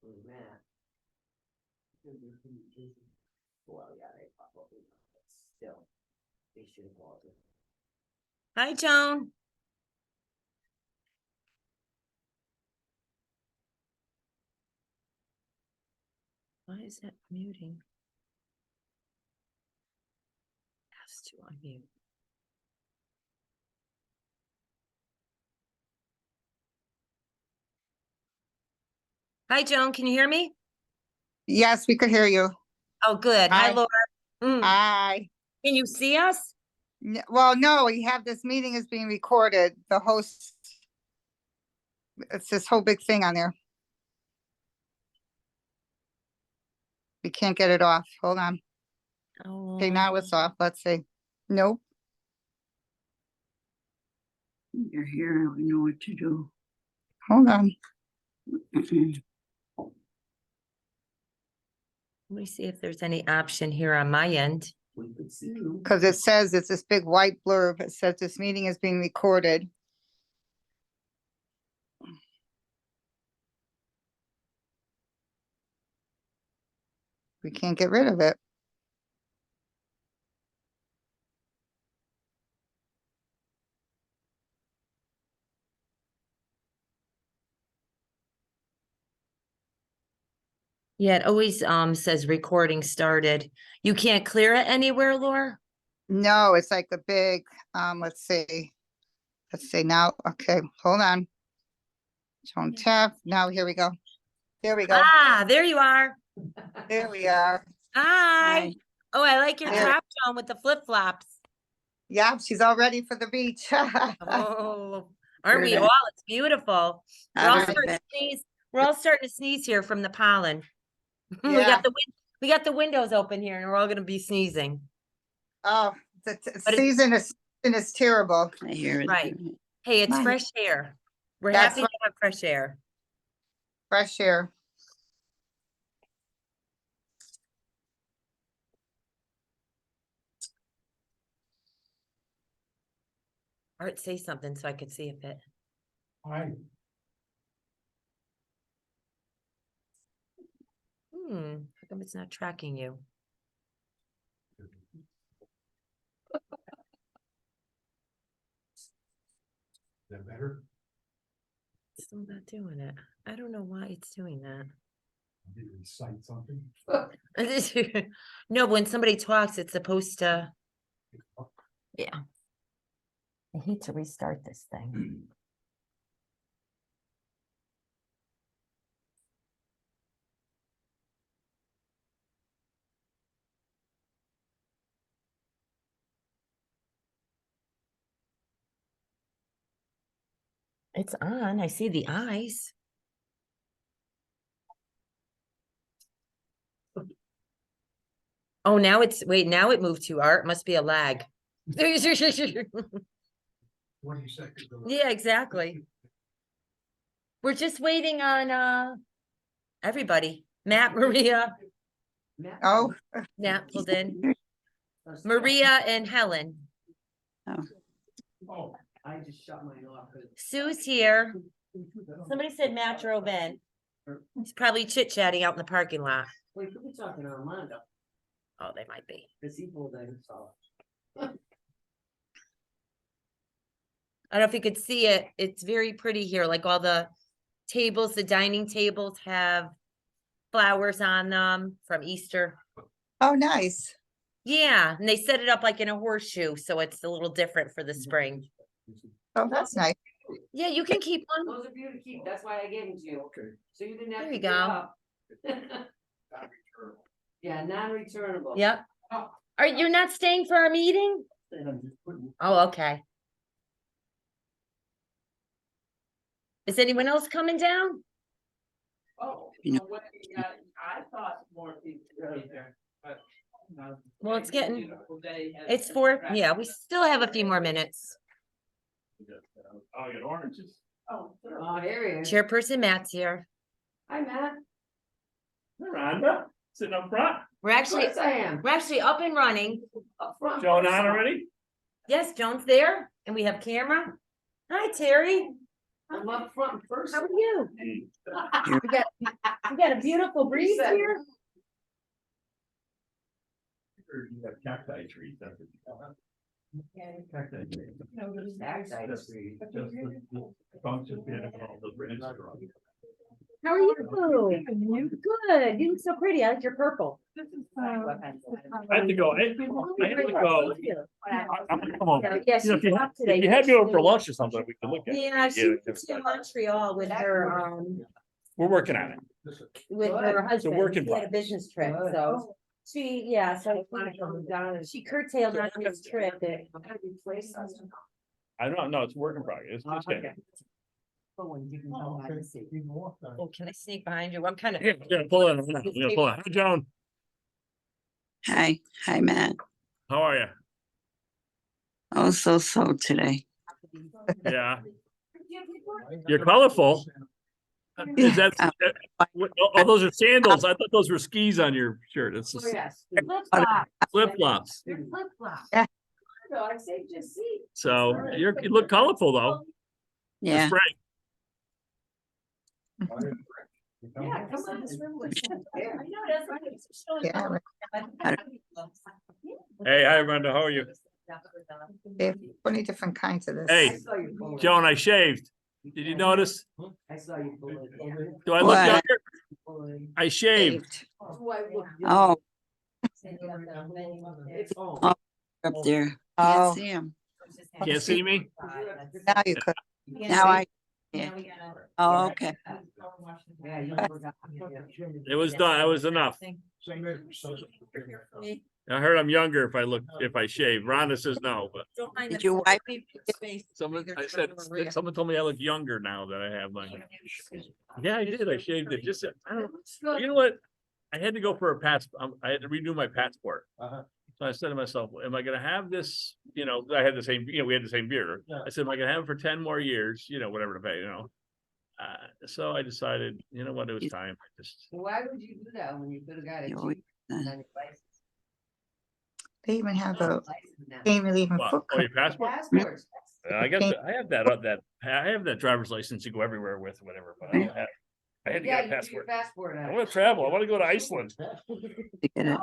Matt. Well, yeah, they probably not, but still, they should have called it. Hi, Joan. Why is that muting? Has to unmute. Hi, Joan. Can you hear me? Yes, we could hear you. Oh, good. Hi, Hi. Laura. Hi. Can you see us? Well, no, we have this meeting is being recorded. The host, it's this whole big thing on there. We can't get it off. Hold on. Oh, Okay, now it's off. Let's see. Nope. You're here, we know what to do. Hold on. let me see if there's any option here on my end. We could see you. Because it says it's this big white blurb. It says this meeting is being recorded. We can't get rid of it. Yeah, it always says recording started. You can't clear it anywhere, Laura? No, it's like a big, let's see. Let's see now. Okay, hold on. Tone tap. Now here we go. There we go. Ah, there you are. There we are. Hi. Hi. Oh, I like your There. top, Joan, with the flip-flops. Yeah, she's all ready for the beach. Oh, aren't we Good. all? It's beautiful. We're all Alright, starting to bet. sneeze. We're all starting to sneeze here from the pollen. We Yeah. got the windows open here and we're all gonna be sneezing. Oh, the But it's- season is terrible. I hear it. Right. Hey, it's Mine. fresh air. We're That's happy to have fresh air. Fresh air. Art, say something so I could see if it. Hi. How come it's not tracking you? Is that better? It's still not doing it. I don't know why it's doing that. Did you recite something? No, when somebody talks, it's supposed to. Yeah. I hate to restart this thing. It's on. I see the eyes. Oh, now it's, wait, now it moved to Art. Must be a lag. Yeah, 20 seconds. exactly. We're just waiting on everybody. Matt, Maria, Matt, Oh, Matt pulled in. Maria and Helen. Oh, I just shut mine off. 'cause- Sue's here. Somebody said Matt drove in. He's probably chit-chatting out in the parking lot. Wait, could be talking to Armando, Oh, they might be. because he pulled in, so. I don't know if you could see it. It's very pretty here. Like all the tables, the dining tables have flowers on them from Easter. oh, nice. Yeah, and they set it up like in a horseshoe, so it's a little different for the spring. Oh, that's nice. Yeah, you can keep one. Those are for you to keep, that's why I gave them to you, okay. so you didn't have There to you give go. up. Not returnable. Yeah, non-returnable. Yep. Are you not staying for our meeting? And I'm just putting- Oh, okay. Is anyone else coming down? Oh, You know- what, I thought more people were there, but. Well, it's getting, Beautiful day. it's 4, yeah, we still have a few more minutes. Oh, you got oranges. Oh, here he is. Chairperson Matt's here. Hi, Matt. Miranda, sitting up front. We're actually, Yes, I am. we're actually up and running. Up front. Joan on already? Yes, Joan's there and we have camera. Hi, Terry. I'm up front first. How are you? We got a beautiful breeze here. You have cacti trees. That's it. Cacti trees. Just the trunks just being all the branches are on. How are you? Good. You look so pretty. I like your purple. I have to go. I have to go. I'm gonna come over. Yeah, You know, she's off today. if you had me over for lunch or something, we could look at it. Yeah, she went to Montreal with her, We're working on it. with her husband. work in She had a progress. business trip, so so she curtailed on this trip. I don't know. It's a work in progress. It's okay. Oh, can I sneak behind you? I'm kind of. Yeah, pull in. We're gonna pull in. Hi, Joan. Hi, Matt. How are you? Oh, so today. Yeah. You're colorful. Is that, oh, those are sandals. I thought those were skis on your shirt. It's flip flops. Yeah. No, I saved your seat. So you look colorful though. for Yeah, spring. Yeah, come on, this room looks. I know, that's right. It's showing Yeah, color. Hey, hi, Brenda. How are you? They have 20 different kinds of this. Hey, Joan, I shaved. Did you notice? I saw you pull it. Do I look What? younger? I shaved. oh, It's on. up there. Oh. Can't see him. Can't see me? Now you could. Now I, yeah. Oh, okay. Yeah, you forgot. It was done. That was enough. I heard I'm younger if I shave. Rhonda says no, but Did you wipe? someone told me I look younger now that I have mine. Yeah, I did. I shaved it. Just I don't know. You know what? I had to go for a I had to renew my passport. So I said to myself, am I gonna have this? You know, I had the same, we had the same beer. I said, am I gonna have it for 10 more years? Whatever to pay, So I decided, you know what, it was time. Why would you do that when you could have got it? You always- cheap? They even have a, License now. can't really even What? foot. Oh, your passport? Passports. I have that driver's license to go everywhere with, whatever, but I don't have. I had to Yeah, get a you do your passport. passport. I want to travel. I want to go to Iceland. To get it.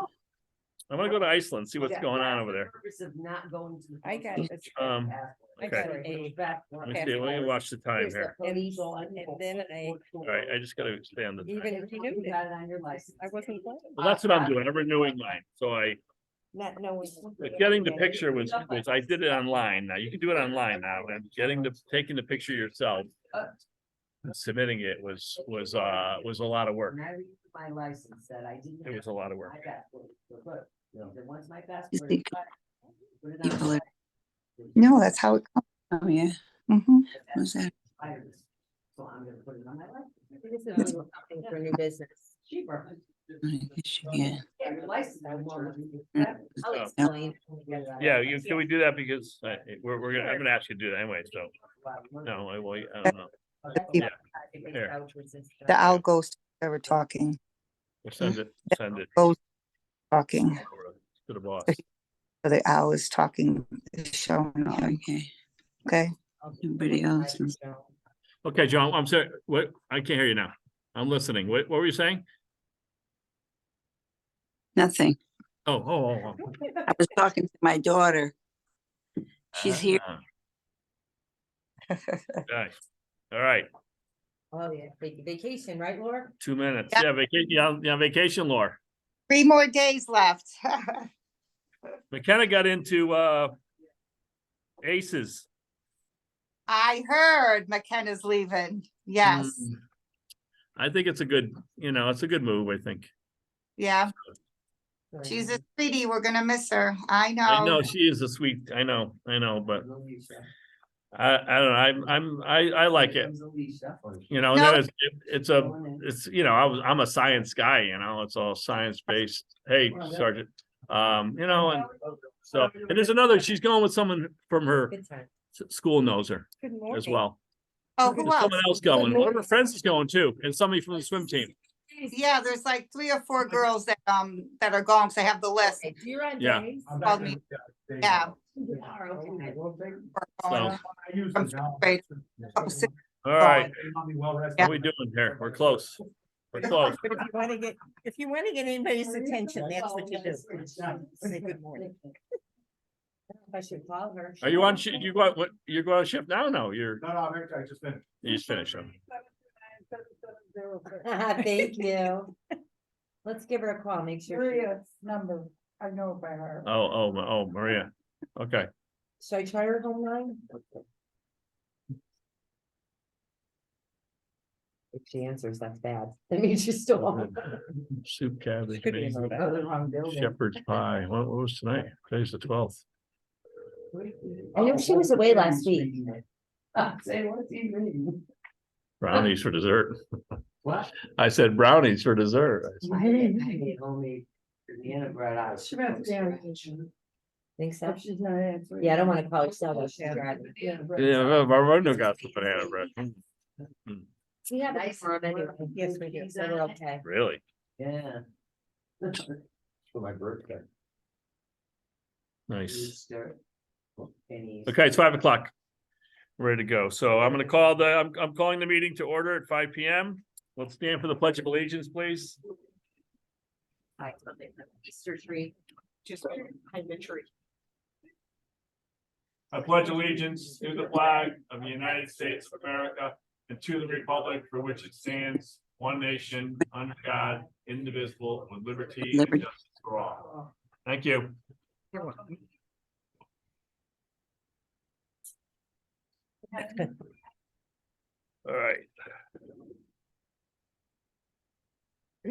I want to go to Iceland, see what's Yeah, going on that's over the there. purpose of not going to the I got post it. office. Um, I okay. got a Let me see. Let me watch the time here. And then All right, I just gotta stay on the time. even if you knew You it, got it on your license. I wasn't. Well, that's what I'm doing. I'm renewing mine. So Not knowing. but getting the picture was, I did it online. Now you can do it online now, and taking the picture yourself. And submitting it was a lot of work. When I renewed my license that I didn't. It was a lot of work. My passport, but, then once my You passport. think put it on people my are- license. No, that's how it comes. Oh, yeah. Mhm. What's that? So I'm gonna put it on my license. This is something for new business. Cheaper. I guess you can. Yeah, your license. I want I'll Oh. explain. Yeah, can we do that because I'm gonna ask you to do that anyway. So no, I don't know. Yeah. Here. The owl ghost they were talking, We'll send it. talking. To the boss. So the owl is talking, is showing off. Okay. Okay. Everybody else is. Okay, John, I'm sorry. What? I can't hear you now. I'm listening. What were you saying? Nothing. Oh. I was talking to my daughter. She's here. Okay. All right. Oh, yeah, vacation, right, Laura? 2 minutes. Yeah. Yeah, vacation. Yeah, vacation, Laura. 3 more days left. McKenna got into aces. I heard McKenna's leaving. Yes. I think it's a good, it's a good move, I think. Yeah. She's a sweetie. We're gonna miss her. I know. I know she is a sweet, I know, but I don't know. I like it. And No. then I'm a science guy, it's all science based. Hey, Sergeant. And so, and there's another, she's going with someone from her Good time. school knows her Good as morning. well. Oh, who There's else? someone else going. One of her friends is going too, and somebody from the swim team. Yeah, there's like 3 or 4 girls that are going, so I have the list. Okay, you're on Yeah. days? Called me. Yeah. Okay. We're going from grade up to 6th All right, Yeah. how we doing here? We're close. We're close. But if you wanna get anybody's attention, that's what you do. Say good morning. I should call her. Are you on shift? You go out, what, you're going on shift now? No, you're, No, I just finished. you just finished. Huh? Thank you. Let's give her a call, make sure. Maria's number, I know by her. Oh, Maria. Okay. Should I try her home line? If she answers, that's bad. That means she's still on. Soup cabbage, Could be maybe. in the wrong building. Shepherd's pie. What was tonight? Today's the 12th. I know she was away last week. Say what's even. Brownies for dessert. What? I said brownies for dessert. I need only banana bread out. She went down. Think so? If she's not answering. Yeah, I don't wanna call her cell though, she's driving. Yeah, my window got the banana bread. We have a Nice. farm anyway. Yes, we do. So we're okay. Really? Yeah. For my birthday. Nice. Pennies. Okay, it's 5 o'clock. Ready to go. So I'm gonna call I'm calling the meeting to order at 5 PM. Let's stand for the Pledge of Allegiance, please. Easter tree, just behind the tree. I pledge allegiance to the flag of the United States of America and to the republic for which it stands, one nation, under God, indivisible, with liberty and Liberty. justice for all. Thank you. All right.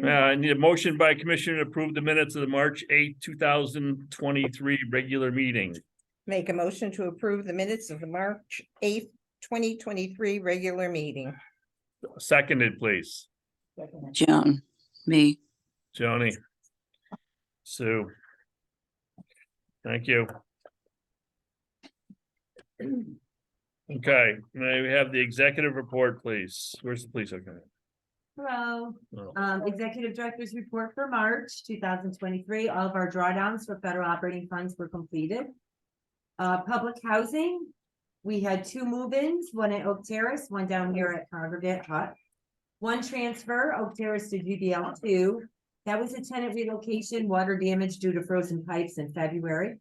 I need a motion by Commissioner to approve the minutes of the March 8th, 2023 regular meeting. Make a motion to approve the minutes of the March 8th, 2023 regular meeting. Seconded, please. Joan, me, Joni. Sue. Thank you. Okay, may we have the executive report, please? Where's the police? Okay. Hello. Oh, Executive Director's Report for March 2023. All of our drawdowns for federal operating funds were completed. Public housing, we had 2 move-ins, one at Oak Terrace, one down here at Congregate Hut. 1 transfer, Oak Terrace to GBL 2. That was a tenant relocation, water damage due to frozen pipes in February.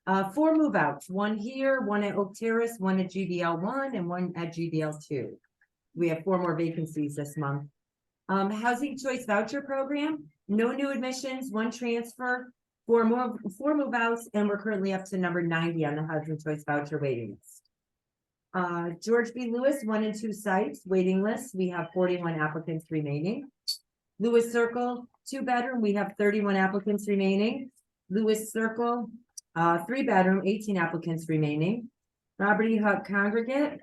4 move-outs, 1 here, 1 at Oak Terrace, 1 at GBL 1, and 1 at GBL 2. We have 4 more vacancies this month. Housing Choice Voucher Program, no new admissions, 1 transfer, 4 move-outs, and we're currently up to number 90 on the Housing Choice Voucher waiting list. George B. Lewis, 1 and 2 sites, waiting list, we have 41 applicants remaining. Lewis Circle, 2-bedroom, we have 31 applicants remaining. Lewis Circle, 3-bedroom, 18 applicants remaining. Robert E. Hutt Congregate,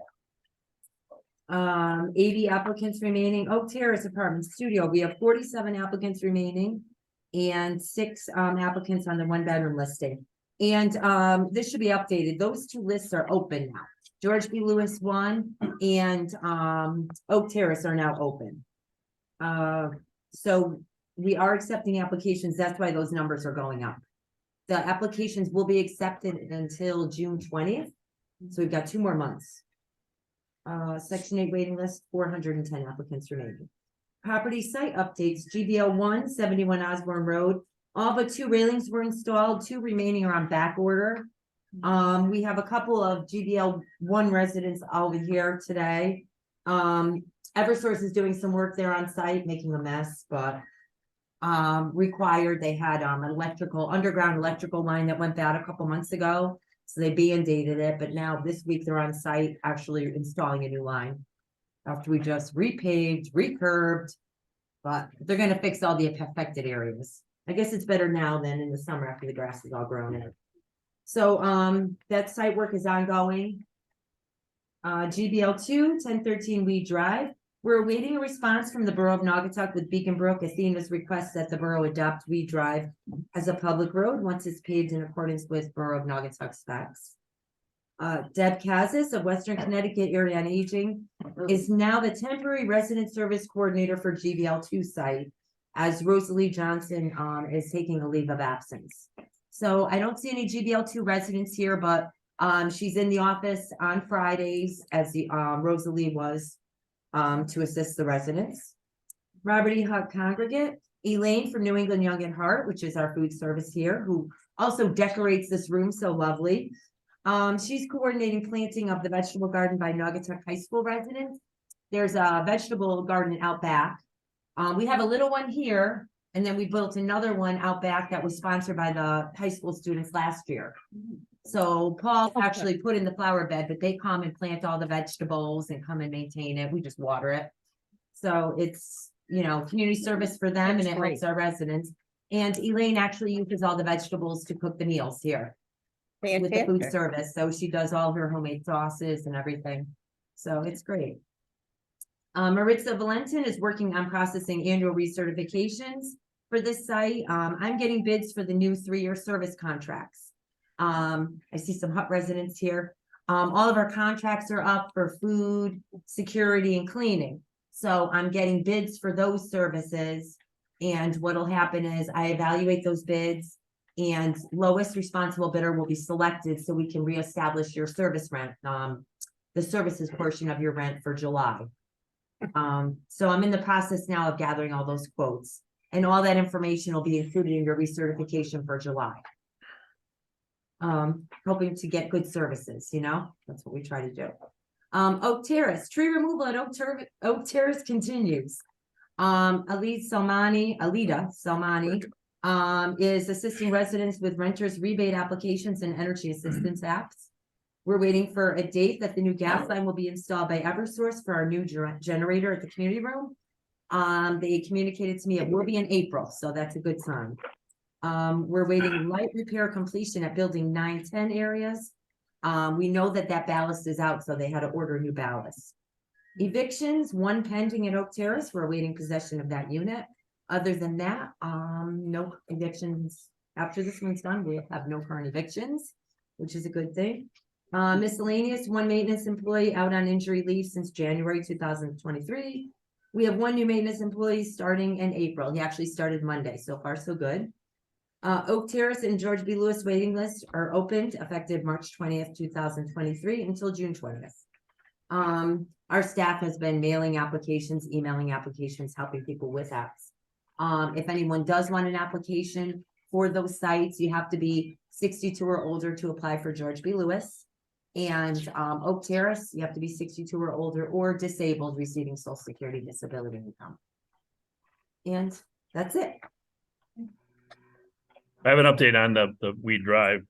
80 applicants remaining. Oak Terrace Apartment Studio, we have 47 applicants remaining and 6 applicants on the 1-bedroom listing. And this should be updated. Those 2 lists are open now. George B. Lewis 1 and Oak Terrace are now open. So we are accepting applications. That's why those numbers are going up. The applications will be accepted until June 20th. So we've got 2 more months. Section 8 waiting list, 410 applicants remaining. Property site updates, GBL 1, 71 Osborne Road. All but 2 railings were installed, 2 remaining are on back order. We have a couple of GBL 1 residents over here today. Eversource is doing some work there on site, making a mess, but required, they had an underground electrical line that went bad a couple months ago. So they band-aided it, but now this week they're on site actually installing a new line. After we just repaved, recurbed, but they're gonna fix all the affected areas. I guess it's better now than in the summer after the grass is all grown in. So that site work is ongoing. GBL 2, 1013 Weed Drive. We're awaiting a response from the Borough of Naugatuck with Beacon Brook. Athena's request that the borough adopt Weed Drive as a public road once it's paved in accordance with Borough of Naugatuck specs. Deb Kazis of Western Connecticut Area on Aging is now the temporary resident service coordinator for GBL 2 site, as Rosalie Johnson is taking a leave of absence. So I don't see any GBL 2 residents here, but she's in the office on Fridays as the Rosalie was. to assist the residents. Robert E. Hunt Congregate, Elaine from New England Young at Heart, which is our food service here, who also decorates this room so lovely. She's coordinating planting of the vegetable garden by Naugatuck High School residents. There's a vegetable garden out back. We have a little one here, and then we built another one out back that was sponsored by the high school students last year. So Paul actually put in the flower bed, but they come and plant all the vegetables and come and maintain it. We just water it. So it's, community service for them, and That's it great. helps our residents. And Elaine actually uses all the vegetables to cook the meals here with the food Fantastic. service. So she does all her homemade sauces and everything. So it's great. Maritza Valentin is working on processing annual recertifications for this site. I'm getting bids for the new 3-year service contracts. I see some Hut residents here. All of our contracts are up for food, security, and cleaning. So I'm getting bids for those services. And what'll happen is I evaluate those bids, and lowest responsible bidder will be selected so we can reestablish your service rent, the services portion of your rent for July. So I'm in the process now of gathering all those quotes, and all that information will be included in your recertification for July. Hoping to get good services, that's what we try to do. Oak Terrace, tree removal at Oak Terrace continues. Alida Salmani, is assisting residents with renters rebate applications and energy assistance apps. We're waiting for a date that the new gas line will be installed by Eversource for our new generator at the community room. They communicated to me it will be in April, so that's a good sign. We're waiting light repair completion at building 910 areas. We know that ballast is out, so they had to order new ballast. Evictions, 1 pending at Oak Terrace. We're awaiting possession of that unit. Other than that, no evictions. After this one's done, we have no current evictions, which is a good thing. Miscellaneous, 1 maintenance employee out on injury leave since January 2023. We have 1 new maintenance employee starting in April. He actually started Monday. So far, so good. Oak Terrace and George B. Lewis waiting lists are opened effective March 20th, 2023 until June 20th. Our staff has been mailing applications, emailing applications, helping people with apps. If anyone does want an application for those sites, you have to be 62 or older to apply for George B. Lewis. And Oak Terrace, you have to be 62 or older or disabled receiving Social Security disability income. And that's it. I have an update on the Weed Drive.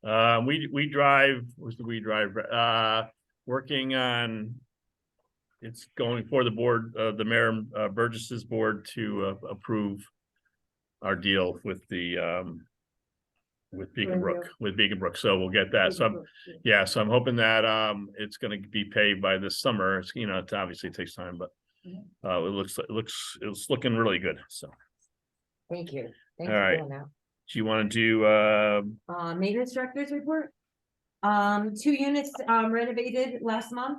We drive, what's the Weed Drive? Working on, it's going for the board, the Mayor Burgess's board to approve our deal with the with Beacon Brook. So we'll get that. So I'm hoping that it's going to be paid by this summer. It's, it obviously takes time, but it's looking really good. So Thank you. All right. Do you want to do Maintenance director's report. 2 units renovated last month.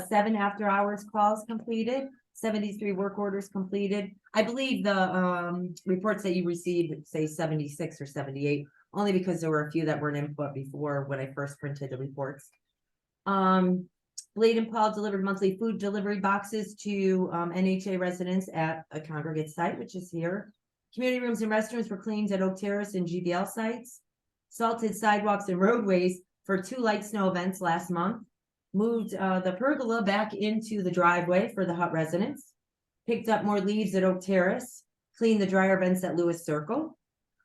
7 after hours calls completed, 73 work orders completed. I believe the reports that you received say 76 or 78, only because there were a few that weren't input before when I first printed the reports. Blade and Paul delivered monthly food delivery boxes to NHA residents at a congregate site, which is here. Community rooms and restrooms were cleaned at Oak Terrace and GBL sites. Salted sidewalks and roadways for 2 light snow events last month. Moved the pergola back into the driveway for the Hut residents. Picked up more leaves at Oak Terrace. Cleaned the dryer vents at Lewis Circle.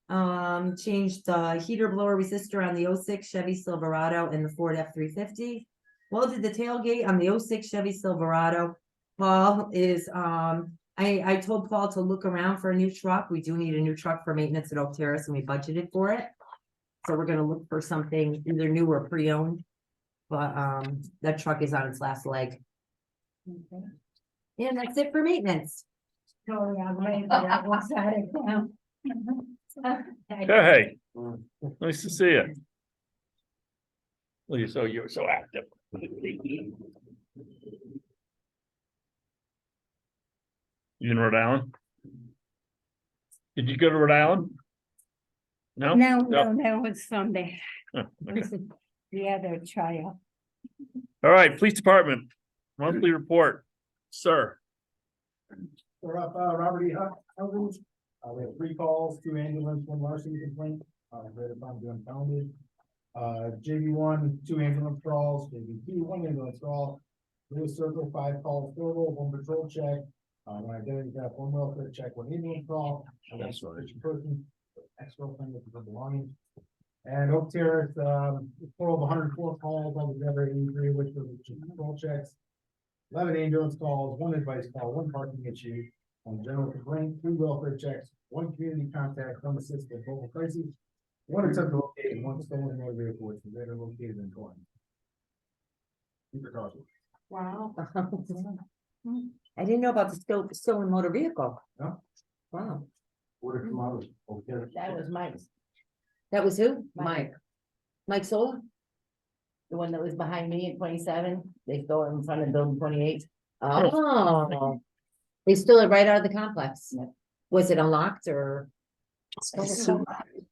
Changed the heater blower resistor on the 06 Chevy Silverado and the Ford F-350. Welded the tailgate on the 06 Chevy Silverado. Paul is I told Paul to look around for a new truck. We do need a new truck for maintenance at Oak Terrace, and we budgeted for it. So we're gonna look for something either new or pre-owned. But that truck is on its last leg. Okay. And that's it for maintenance. Hey, nice to see you. Well, you're so active. You in Rhode Island? Did you go to Rhode Island? No? No, it's Sunday. Oh, okay. The other child. All right, police department, monthly report. Sir, We're up, Robert E. Housing. We have 3 calls, 2 ambulance, 1 larceny complaint, right upon being founded. JB1, 2 ambulance calls, JB2, 1 ambulance call. Lewis Circle, 5 calls total, 1 patrol check. When identity theft, 1 welfare check, 1 ambulance call. That's right. Person, ex-girlfriend with her belongings. And Oak Terrace, total of 104 calls altogether, 83 of which were patrol checks. 11 ambulance calls, 1 advice call, 1 parking issue, 1 general complaint, 3 welfare checks, 1 community contact, 1 assist with local crises, 1 attempt to locate, and 1 stolen motor vehicle, which was later located in Torrance. Super caution. Wow. I didn't know about the stolen motor vehicle. No. Wow, Order from others. Okay. That was Mike's, that was who? Mike, Mike Sola? the one that was behind me at 27. They stole it in front of building 28. Oh. They stole it right out of the complex. Yeah. Was it unlocked or?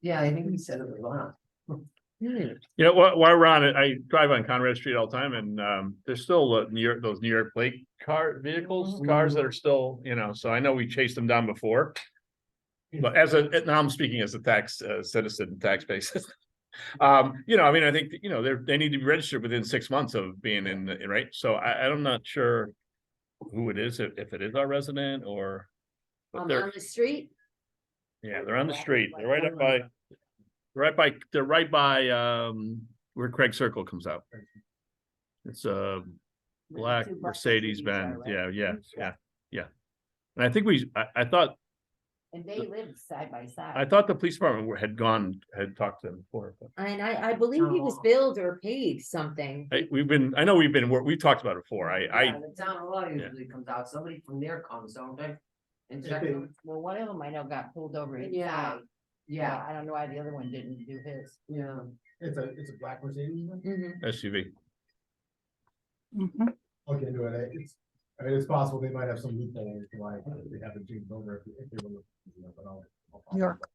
Yeah, I think he said it was locked. Hmm. you know, while we're on it, I drive on Conrad Street all the time and, there's still those New York plate cars that are still, you know, so I know we chased them down before. But now I'm speaking as a tax citizen, tax basis. You know, I mean, I think, you know, they need to be registered within 6 months of being in, right? So I'm not sure who it is, if it is our resident or. But On they're, the street? yeah, they're on the street. They're right by, where Craig Circle comes out. It's a black Two buses Mercedes each are, Benz. right? Yeah. And I think I thought And they lived side by side. I thought the police department had talked to them before. But And I believe he was billed or paid something. I know we've talked about it before. Yeah, the town hall Yeah. usually comes out, somebody from there comes, don't they? And If check they- them, Well, one of them I know got pulled over Yeah. inside. yeah, I don't know why the other one didn't do his. yeah. It's a black Mercedes. Then? Mhm. SUV. Mhm. Okay, do it. I mean, it's possible they might have some loophole as to why they haven't changed over if they were. But I'll York.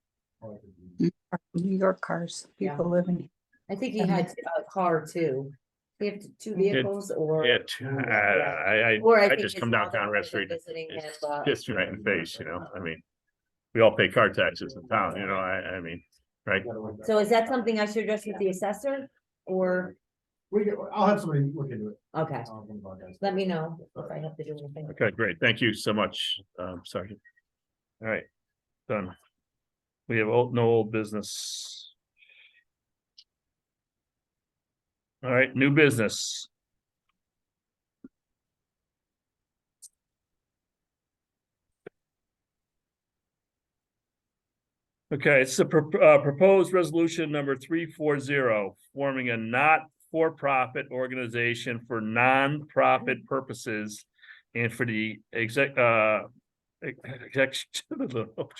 New York cars, people living. I think he had a car too. He had 2 vehicles or? Yeah, Or I think just his come down mother Conrad was Street. visiting him, It's but- just right in the face, you know, I mean, we all pay car taxes in town, you know, I mean, right? So is that something I should address with the assessor or, I'll have somebody look into it. okay, One of our guys. let me know if I have to do anything. Okay, great. Thank you so much, Sergeant. All right, done. We have no old business. All right, new business. Okay, it's the proposed resolution number 340, forming a not-for-profit organization for non-profit purposes and for the oh,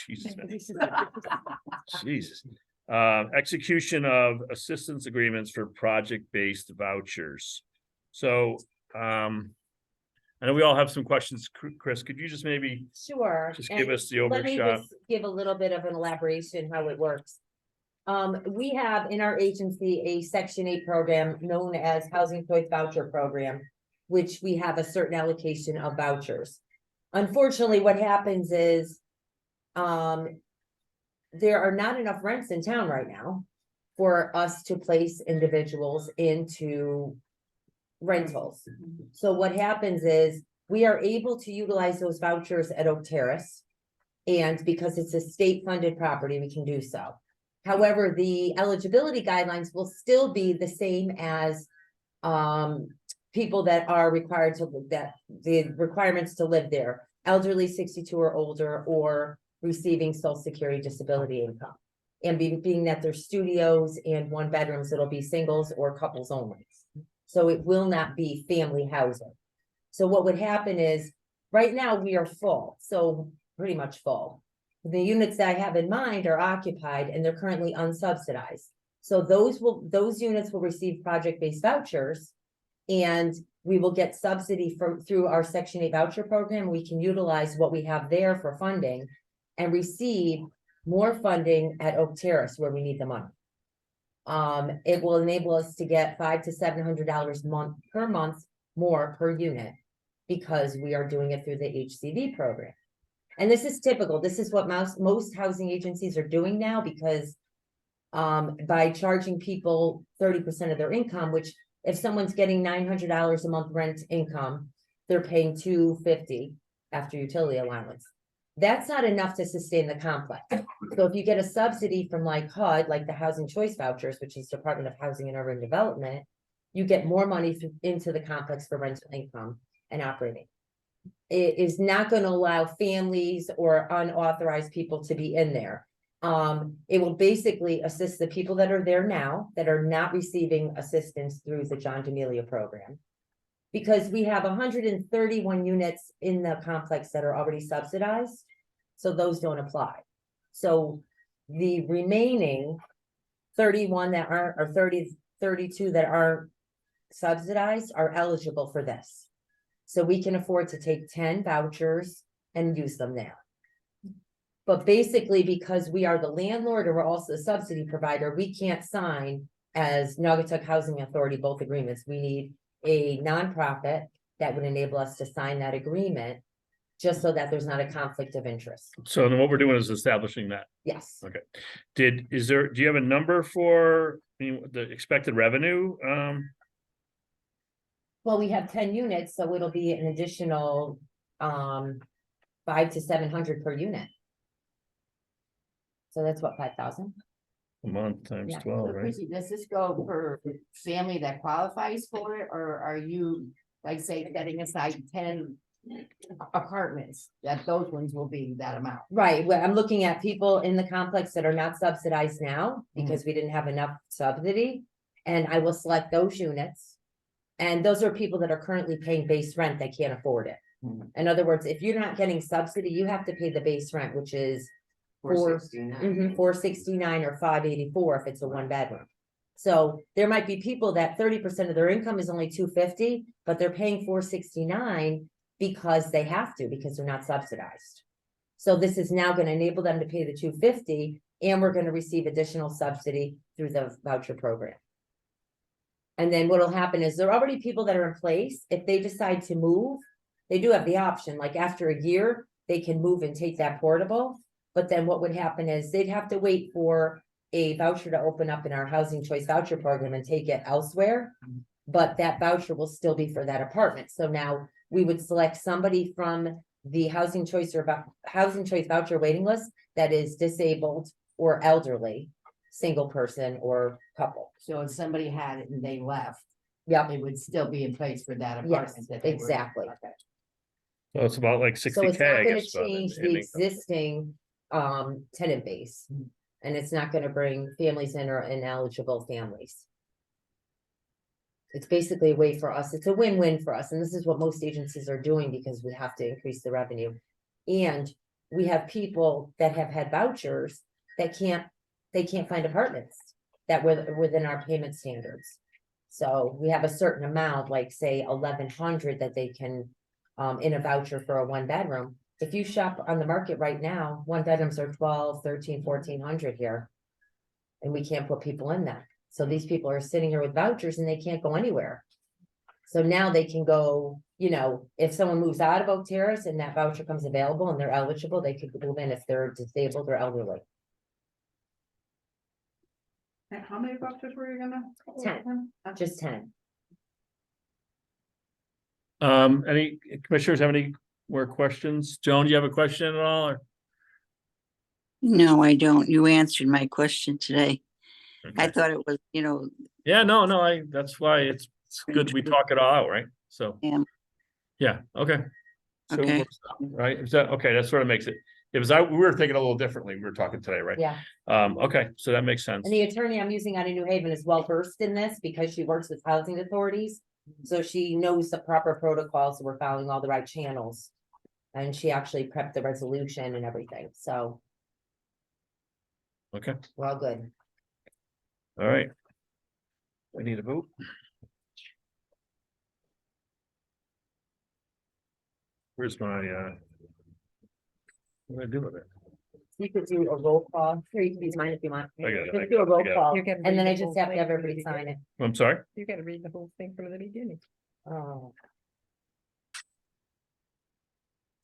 Jesus, man. Jesus. Execution of assistance agreements for project-based vouchers. So, I know we all have some questions. Chris, could you just maybe Sure. just and give us the Let me overshot? just give a little bit of an elaboration how it works. We have in our agency a Section 8 program known as Housing Choice Voucher Program, which we have a certain allocation of vouchers. Unfortunately, what happens is, there are not enough rents in town right now for us to place individuals into rentals. So what happens is we are able to utilize those vouchers at Oak Terrace. And because it's a state funded property, we can do so. However, the eligibility guidelines will still be the same as people that are required to the requirements to live there, elderly 62 or older, or receiving Social Security disability income. And being that they're studios and 1 bedrooms, it'll be singles or couples only. So it will not be family housing. So what would happen is, right now we are full, so pretty much full. The units that I have in mind are occupied and they're currently unsubsidized. So those units will receive project-based vouchers. And we will get subsidy through our Section 8 voucher program. We can utilize what we have there for funding and receive more funding at Oak Terrace where we need the money. It will enable us to get $500 to $700 per month more per unit. because we are doing it through the HCV program. And this is typical. This is what most housing agencies are doing now because by charging people 30% of their income, which if someone's getting $900 a month rent income, they're paying $250 after utility allowance. That's not enough to sustain the complex. So if you get a subsidy from like HUD, like the Housing Choice Vouchers, which is Department of Housing and Urban Development, you get more money into the complex for rental income and operating. It is not going to allow families or unauthorized people to be in there. It will basically assist the people that are there now that are not receiving assistance through the John D'Amelio program. Because we have 131 units in the complex that are already subsidized, so those don't apply. So the remaining 31 that aren't, or 32 that aren't subsidized are eligible for this. So we can afford to take 10 vouchers and use them now. But basically, because we are the landlord and we're also the subsidy provider, we can't sign as Naugatuck Housing Authority both agreements. We need a nonprofit that would enable us to sign that agreement, just so that there's not a conflict of interest. So then what we're doing is establishing that. Yes. Okay. Do you have a number for the expected revenue? Well, we have 10 units, so it'll be an additional 500 to 700 per unit. So that's what, 5,000? A month times Yeah. 12, So right? Chrissy, does this go per family that qualifies for it, or are you, like, say, setting aside 10 apartments, that those ones will be that amount? Right, well, I'm looking at people in the complex that are not subsidized now, because we didn't have enough subsidy. And I will select those units. And those are people that are currently paying base rent, they can't afford it. In other words, if you're not getting subsidy, you have to pay the base rent, which is 469. 469 or 584 if it's a one bedroom. So there might be people that 30% of their income is only 250, but they're paying 469 because they have to, because they're not subsidized. So this is now going to enable them to pay the 250, and we're going to receive additional subsidy through the voucher program. And then what'll happen is there are already people that are in place. If they decide to move, they do have the option, like after a year, they can move and take that portable. But then what would happen is they'd have to wait for a voucher to open up in our Housing Choice Voucher program and take it elsewhere. But that voucher will still be for that apartment. So now we would select somebody from the Housing Choice Voucher waiting list that is disabled or elderly, single person or couple. So if somebody had it and they left, Yep, it would still be in place for that yes, apartment. that they were- exactly. Okay. So it's about like So 60K, it's not I gonna guess. about change in the income. existing tenant base. And it's not gonna bring families in or ineligible families. It's basically a way for us, it's a win-win for us, and this is what most agencies are doing because we have to increase the revenue. And we have people that have had vouchers that they can't find apartments that were within our payment standards. So we have a certain amount, like say 1,100 that they can in a voucher for a one bedroom. If you shop on the market right now, one bedrooms are 12, 13, 1,400 here. And we can't put people in that. So these people are sitting here with vouchers and they can't go anywhere. So now they can go, you know, if someone moves out of Oak Terrace and that voucher comes available and they're eligible, they could move in if they're disabled or elderly. And how many vouchers were you gonna? 10. Just 10. Any commissioners have any more questions? Joan, do you have a question at all? Or? No, I don't. You answered my question today. I Okay. thought it was, Yeah, no, that's why it's good we talk it all out, right? So. Yeah. Yeah, okay. So, Okay. right, is that, okay, that sort of makes it, we were thinking a little differently, we were talking today, right? Yeah. Okay, so that makes sense. And the attorney I'm using out of New Haven is well versed in this because she works with housing authorities. So she knows the proper protocols, so we're following all the right channels. And she actually prepped the resolution and everything, so Okay, we're all good. all right. We need a vote. Where's my, what do I do with it? You could do a roll call, here you can use mine if you want. I got it, You I could do a got it, I roll got it. call, You can and then read I the just whole have to thing have from the everybody sign it. beginning. I'm sorry? You gotta read the whole thing from the beginning. Oh.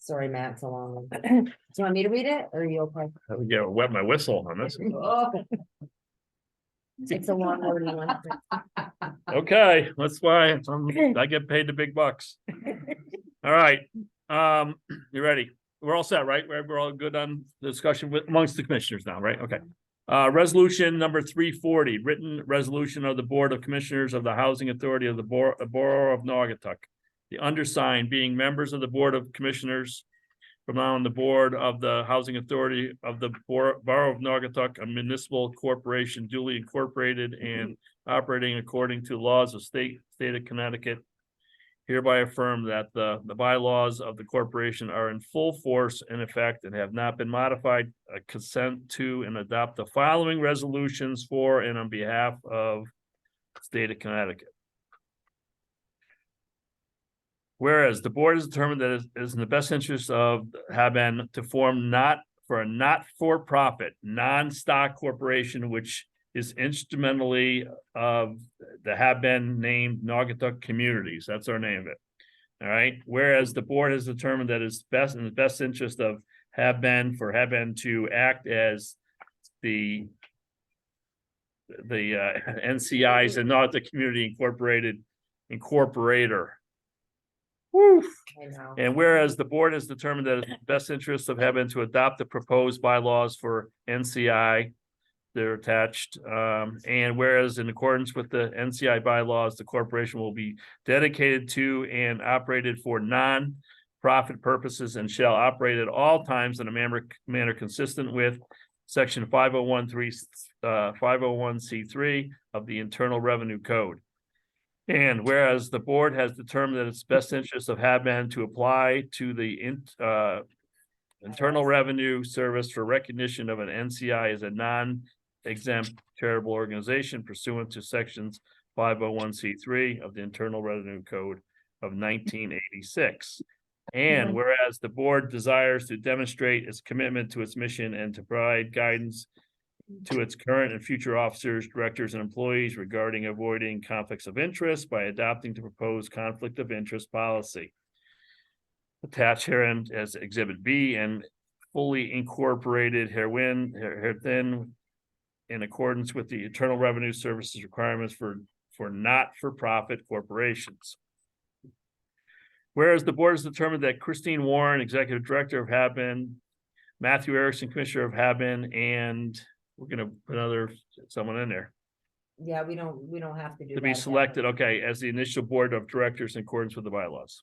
Sorry, Matt, it's a long one. Do you want me to read it or are you okay? I would get wet my whistle on this. It's a long wordy one. Okay, that's why I get paid the big bucks. All right, you ready? We're all set, right? We're all good on the discussion with amongst the commissioners now, right? Okay. Resolution number 340, written resolution of the Board of Commissioners of the Housing Authority of the Borough of Naugatuck. The undersigned being members of the Board of Commissioners from now on the Board of the Housing Authority of the Borough of Naugatuck, a municipal corporation duly incorporated and operating according to laws of state of Connecticut. Hereby affirm that the bylaws of the corporation are in full force and effect and have not been modified. Consent to and adopt the following resolutions for and on behalf of the state of Connecticut. Whereas the board has determined that it is in the best interest of Haben to form a not-for-profit, non-stock corporation, which is instrumentally of the Haben named Naugatuck Communities. That's our name of it. All right. Whereas the board has determined that it's best in the best interest of Haben to act as the NCI's and Naugatuck Community Incorporator. Woo. I know. And whereas the board has determined that it's in the best interest of Haben to adopt the proposed bylaws for NCI, they're attached. And whereas in accordance with the NCI bylaws, the corporation will be dedicated to and operated for non-profit purposes and shall operate at all times in a manner consistent with section 501(c)(3) of the Internal Revenue Code. And whereas the board has determined that it's best interest of Haben to apply to the Internal Revenue Service for recognition of an NCI as a non-exempt charitable organization pursuant to sections 501(c)(3) of the Internal Revenue Code of 1986. And whereas the board desires to demonstrate its commitment to its mission and to provide guidance to its current and future officers, directors, and employees regarding avoiding conflicts of interest by adopting the proposed conflict of interest policy. Attached herein as Exhibit B and fully incorporated herein in accordance with the Internal Revenue Services requirements for not-for-profit corporations. Whereas the board has determined that Christine Warren, Executive Director of Haben, Matthew Erickson, Commissioner of Haben, and we're gonna put someone in there Yeah, we don't have to do to be that. selected, okay, as the initial board of directors in accordance with the bylaws.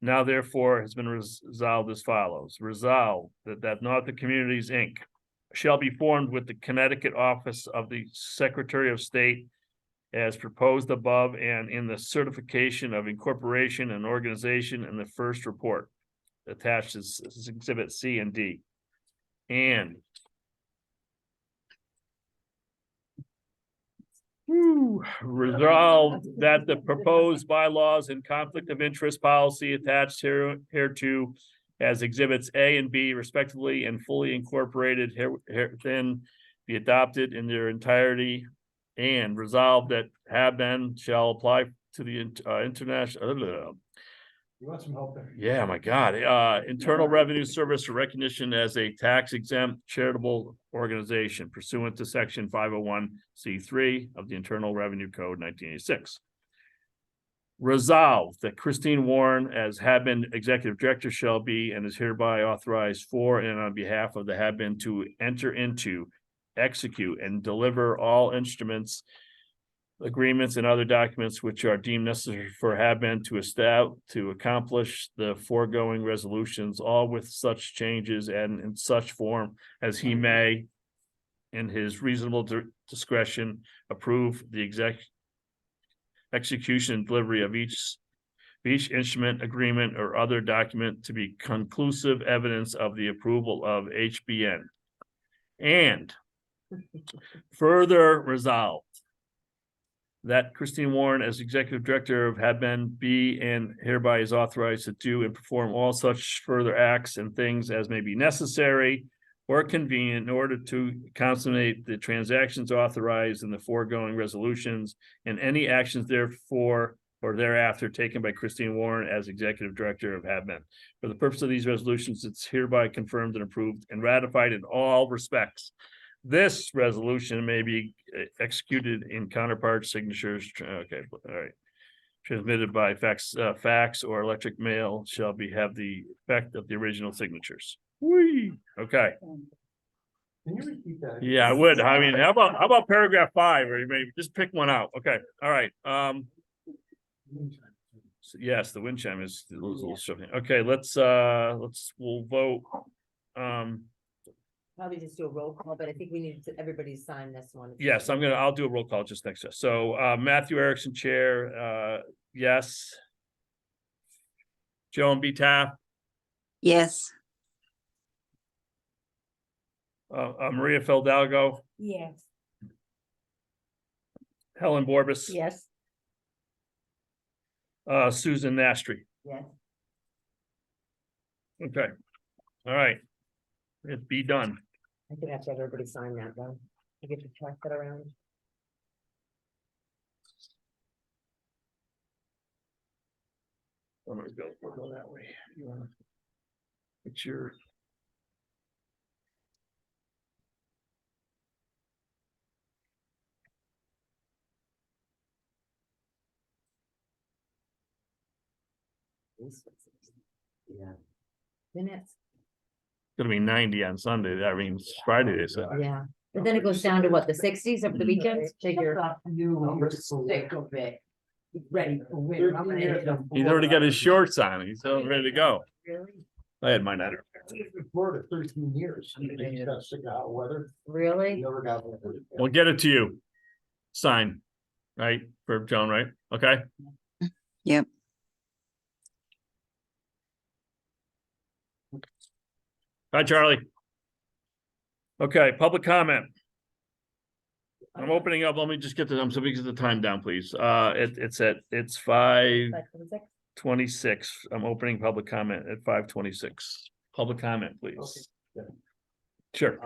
Now therefore has been resolved as follows. Resolved that Naugatuck Communities, Inc. shall be formed with the Connecticut Office of the Secretary of State as proposed above and in the certification of incorporation and organization in the first report. Attached is Exhibit C and D. And resolved that the proposed bylaws and conflict of interest policy attached hereto as exhibits A and B respectively and fully incorporated then be adopted in their entirety, and resolved that Haben shall apply to the international. You want some help there? Yeah, my God, Internal Revenue Service for recognition as a tax exempt charitable organization pursuant to section 501(c)(3) of the Internal Revenue Code 1986. Resolved that Christine Warren as Haben Executive Director shall be and is hereby authorized for and on behalf of the Haben to enter into, execute, and deliver all instruments, agreements, and other documents which are deemed necessary for Haben to accomplish the foregoing resolutions, all with such changes and in such form as he may, in his reasonable discretion, approve the execution and delivery of each instrument, agreement, or other document to be conclusive evidence of the approval of HBN. And further resolved that Christine Warren, as Executive Director of Haben, be and hereby is authorized to do and perform all such further acts and things as may be necessary or convenient in order to consummate the transactions authorized in the foregoing resolutions and any actions therefore or thereafter taken by Christine Warren as Executive Director of HABMET. For the purpose of these resolutions, it's hereby confirmed and approved and ratified in all respects. This resolution may be executed in counterpart signatures. Okay, all right. Transmitted by fax or electric mail shall have the effect of the original signatures. Whee! Okay. Can you repeat that? Yeah, I would. I mean, how about paragraph 5, or maybe just pick one out? Okay, all right. Yes, the wind chime is a little shocking. Okay, we'll vote. Probably just do a roll call, but I think we need everybody to sign this one. Yes, I'll do a roll call just next to us. So, Matthew Erickson, chair, yes. Joan B. Taft, Yes, Maria Feldalgo, Yes. Helen Borbis. Yes. Susan Nastri. Yes. Okay, all right. It be done. I think I have to have everybody sign that though. I get to track that around. I'm gonna go, we'll go that way. You wanna? It's your. Yeah. Minutes. Gonna be 90 on Sunday. I mean, it's Friday, they said. Yeah, but then it goes down to what, the 60s over the weekends? Figure. You're sick of it. Ready for winter. I'm gonna hit them. He's already got his shorts on. He's all ready to go. Really? I had mine out. I've been in Florida 13 years. He just got sick of hot weather. Really? Never got over it. We'll get it to you. Sign, right, for Joan, right? Okay. Yep. Hi, Charlie. Okay, public comment. I'm opening up. Let me just get I'm so we get the time down, please. It's 5:26. I'm opening public comment at 5:26. Public comment, please. Okay. Sure.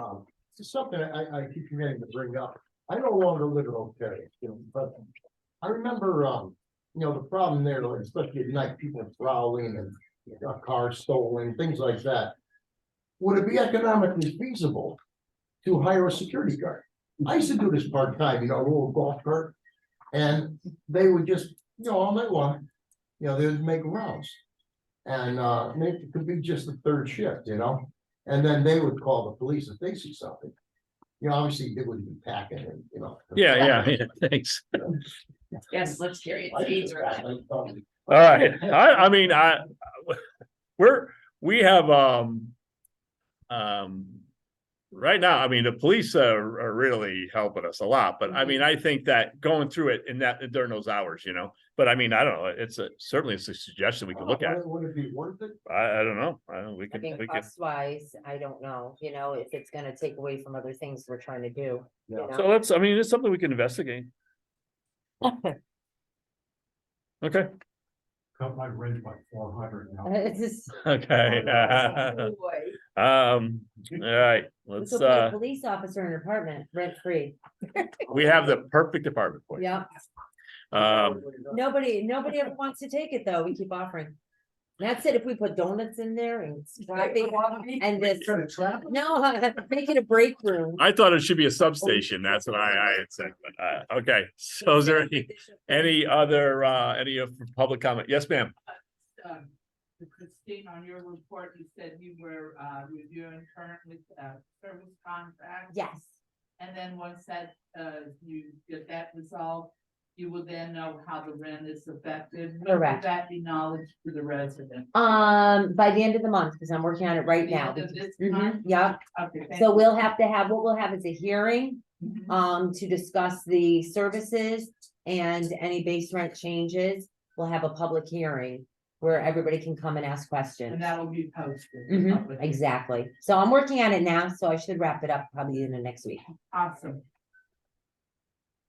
It's something I keep forgetting to bring up. I no longer live in Oak Terry, but I remember, the problem there, like, especially at night, people prowling and cars stolen, things like that. Would it be economically feasible to hire a security guard? I used to do this part-time, a little golf cart, and they would just, all night long, they'd make rounds. And maybe it could be just the third shift, and then they would call the police if they see something. Obviously they wouldn't be packing and, Yeah, thanks. Yes, let's carry it. All right. I mean, we have, right now, I mean, the police are really helping us a lot, but I mean, I think that going through it during those hours, but I mean, I don't know, certainly it's a suggestion we could look at. Would it be worth it? I don't know. We I can, think cost wise, I don't know, if it's gonna take away from other things we're trying to do. Yeah. so it's something we can investigate. Okay, Cut my rent by 400 now. It's just. okay. All right, let's, This will put a police officer in an apartment, rent free. we have the perfect department for you. Yeah, nobody ever wants to take it though, we keep offering. That's it, if we put donuts in there and and this, Trying to trap them? no, make it a break room. I thought it should be a substation. That's what I had said, but, okay. So is there any other, public comment? Yes, ma'am. Christine, on your report, you said you were reviewing currently service contracts. Yes, And then once that you get that resolved, you will then know how the rent is affected. When will Correct. that be knowledge to the resident? by the end of the month, because I'm working on it right The now. end of this Mhm, month? yeah, Okay, thank so you. we'll have to have, what we'll have is a hearing, Mhm. to discuss the services and any base rent changes. We'll have a public hearing where everybody can come and ask questions. And that will be posted. Mhm, publicly. exactly. So I'm working on it now, so I should wrap it up probably in the next week. Awesome.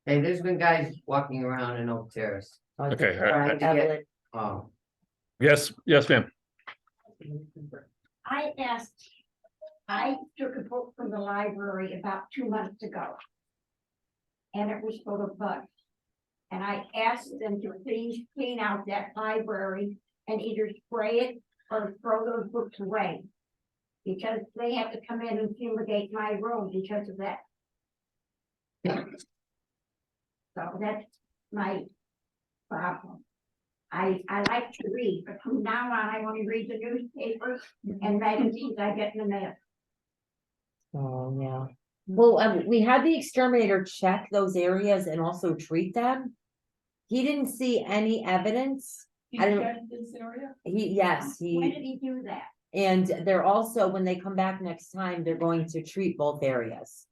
Hey, there's been guys walking around in Oak Terrace. Okay, Trying to Evelyn. get, Yes, ma'am. I took a book from the library about 2 months ago. And it was full of bugs. And I asked them to please clean out that library and either spray it or throw those books away. Because they have to come in and fumigate my room because of that. So that's my problem. I like to read, but from now on, I only read the newspapers and magazines I get in the mail. Oh, yeah. Well, we had the exterminator check those areas and also treat them. He didn't see any evidence. I don't, This area? yes, When did he do that? and they're also, when they come back next time, they're going to treat both areas.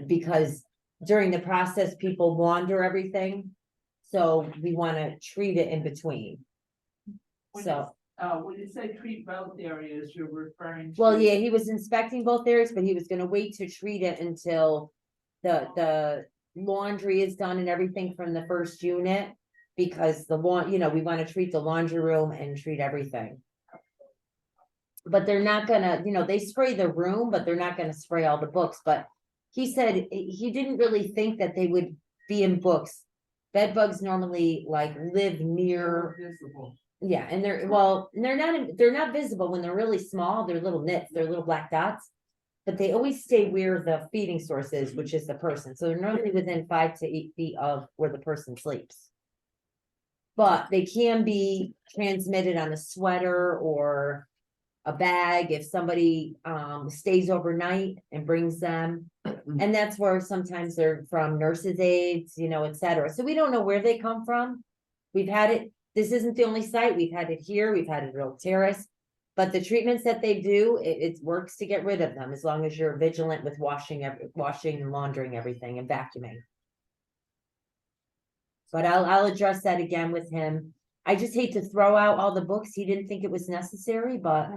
Because during the process, people wander everything. So we wanna treat it in between. So, When you say treat both areas, you're referring to. well, yeah, he was inspecting both areas, but he was gonna wait to treat it until the laundry is done and everything from the first unit. Because the we wanna treat the laundry room and treat everything. But they're not gonna, they spray the room, but they're not gonna spray all the books, but he said he didn't really think that they would be in books. Bed bugs normally like live near, Visible. yeah, and they're not visible when they're really small, they're little nits, they're little black dots. But they always stay where the feeding source is, which is the person, so they're normally within 5 to 8 feet of where the person sleeps. But they can be transmitted on a sweater or a bag if somebody stays overnight and brings them. And that's where sometimes they're from nurses' aides, et cetera. So we don't know where they come from. We've had it, this isn't the only site, we've had it here, we've had it at Oak Terrace. But the treatments that they do, it works to get rid of them as long as you're vigilant with washing and laundering everything and vacuuming. But I'll address that again with him. I just hate to throw out all the books. He didn't think it was necessary, but.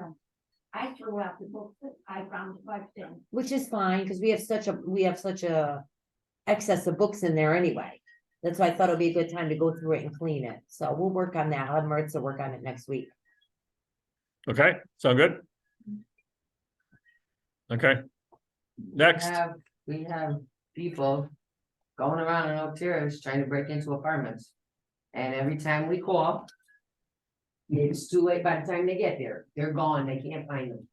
I threw out the books that I found in. Which is fine, because we have such a excess of books in there anyway. That's why I thought it'd be a good time to go through it and clean it. So we'll work on that. I'll have Maritza work on it next week. Okay, sound good? Okay. Next, We have people going around in Oak Terrace trying to break into apartments. And every time we call, it's too late by the time they get there. They're gone. They can't find them.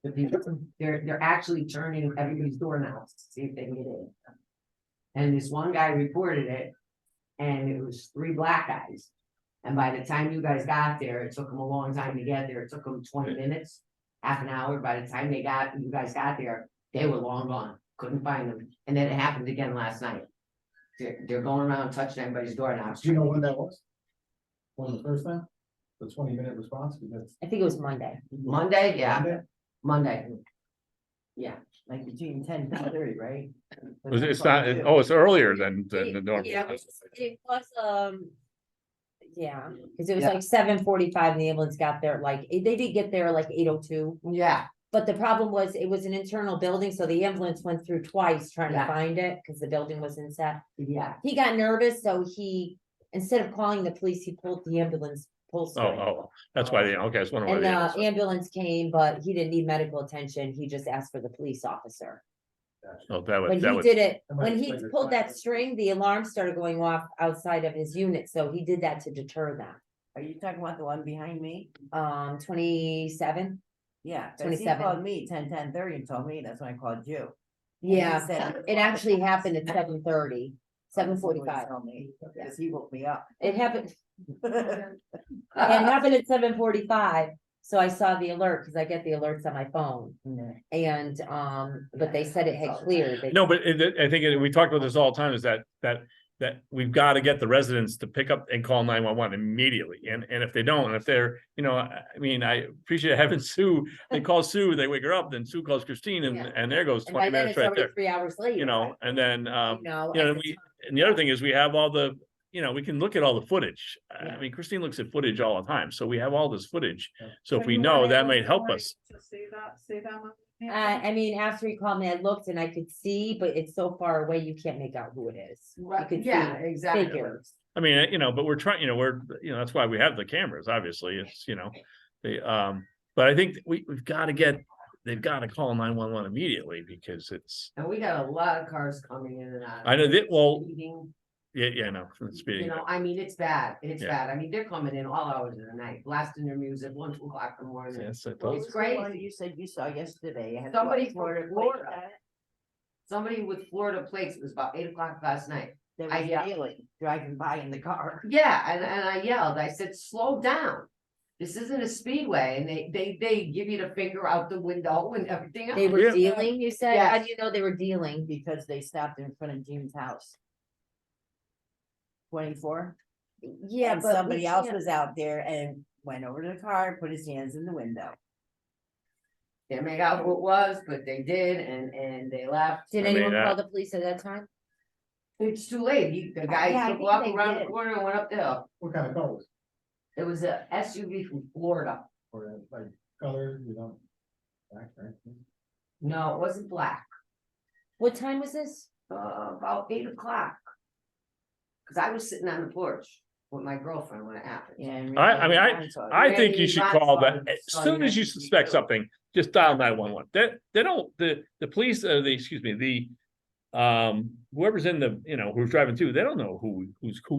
The people, they're actually turning everybody's doorknobs to see if they can get in. And this one guy reported it, and it was 3 black guys. And by the time you guys got there, it took them a long time to get there. It took them 20 minutes, half an hour. By the time you guys got there, they were long gone. Couldn't find them. And then it happened again last night. They're going around touching everybody's doorknobs. Do you know when that was? When the first time? The 20-minute response, because. I think it was Monday. Monday, yeah, Monday. Yeah, Like between 10 and 30, right? it's not, it's earlier than the normal. Yeah, it was, yeah, because it was Yeah. like 7:45 and the ambulance got there they did get there like 8:02. yeah, But the problem was it was an internal building, so the ambulance went through twice trying to Yeah. find it because the building was inset. yeah. He got nervous, so instead of calling the police, he pulled the ambulance pull string. Oh, that's why, okay, I was wondering And why. the ambulance came, but he didn't need medical attention. He just asked for the police officer. Oh, When he did it, That might when he explain the pulled that time. string, the alarm started going off outside of his unit, so he did that to deter them. Are you talking about the one behind me? 27? Yeah, 'cause he 27. called me 10:30 and told me, that's when I called you. Yeah, said- it actually happened at 7:30, 7:45. Cause he woke me up. It happened, it happened at 7:45, so I saw the alert, because I get the alerts on my phone. And, but they said it had cleared. They- No, but I think we talked about this all the time, is that we've got to get the residents to pick up and call 911 immediately. And if they don't, if they're, I appreciate having Sue, they call Sue, they wake her up, then Sue calls Christine Yeah. and there goes And by 20 then minutes it's right already there, 3 hours later. and then, And and the other thing is we have all the, we can look at all the footage. I Yeah. mean, Christine looks at footage all the time, so we have all this footage. So if we know, that might help us. I mean, after he called me, I looked and I could see, but it's so far away, you can't make out who it is. You could see Yeah, exactly. figures. I mean, but we're trying, that's why we have the cameras, obviously, it's, but I think we've got to get they've got to call 911 immediately because it's, And we got a lot of cars coming in and out. I know that, well, Speeding, yeah, no, you speeding. know, I mean, it's bad, it's Yeah. bad. I mean, they're coming in all hours of the night, blasting their music, 1, 2 o'clock in the morning. Yes, I What told It's was the one crazy. You said you saw yesterday. Had Somebody what, from plate Florida. on it? Somebody with Florida plates, it was about 8 o'clock last night. That I was yelled. yelling, driving by in the car. Yeah, and I yelled, I said, slow down. This isn't a speedway, and they give you the finger out the window and everything else. They were Yeah. dealing, you said? How Yes. do you know they were dealing? Because they stopped in front of Jean's house. 24. Yeah, And but we somebody else can't- was out there and went over to the car, put his hands in the window. Can't make out who it was, but they did, and they left. Did I mean, anyone call that- the police at that time? It's too late, the Yeah, guy I took think off they around the did. corner and went up the hill. What kind of colors? It was a SUV from Florida. Or like colors, you know? Black, right? No, it wasn't black, What time was this? about 8 o'clock. Cause I was sitting on the porch with my girlfriend when it happened. Yeah. and I mean, Randy saw it. I think you Randy should Bond call saw that, it, as saw soon the as you SUV suspect too. something, just dial 911. They don't, the police, excuse me, whoever's in the, you know, who's driving too, they don't know who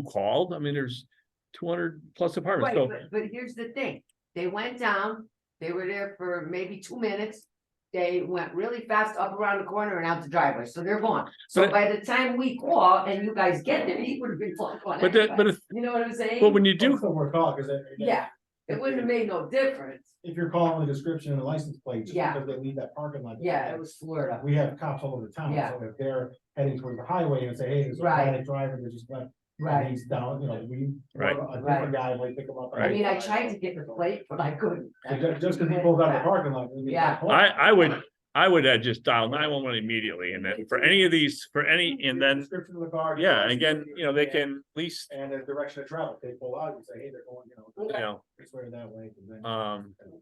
called. I mean, there's 200 plus apartments, Right, so. but here's the thing, they went down, they were there for maybe 2 minutes. They went really fast up around the corner and out the driveway, so they're gone. So But- by the time we call and you guys get there, he would have been gone But the, anyway. but if, You know what I'm saying? but when you Do do, still work call, cause Yeah, it wouldn't have made no difference. if you're calling the description and the license plate, just Yeah. because they leave that parking lot. Yeah, it was Florida. We have cops all over the town, Yeah. so if they're heading towards the highway and say, hey, there's a Right. erratic driver that just left. and Right. He's down, you know, we, Right. a different guy might pick him up. I mean, I tried to get the plate, but I couldn't. So just because he pulls out the parking lot. doesn't mean Yeah. he's not I would just dial 911 immediately, and then for any of these, and then, Description of the car. yeah, and again, you know, they can at least, And the direction of travel, they pull out and say, hey, they're going, you know, this way or that way. 'cause then-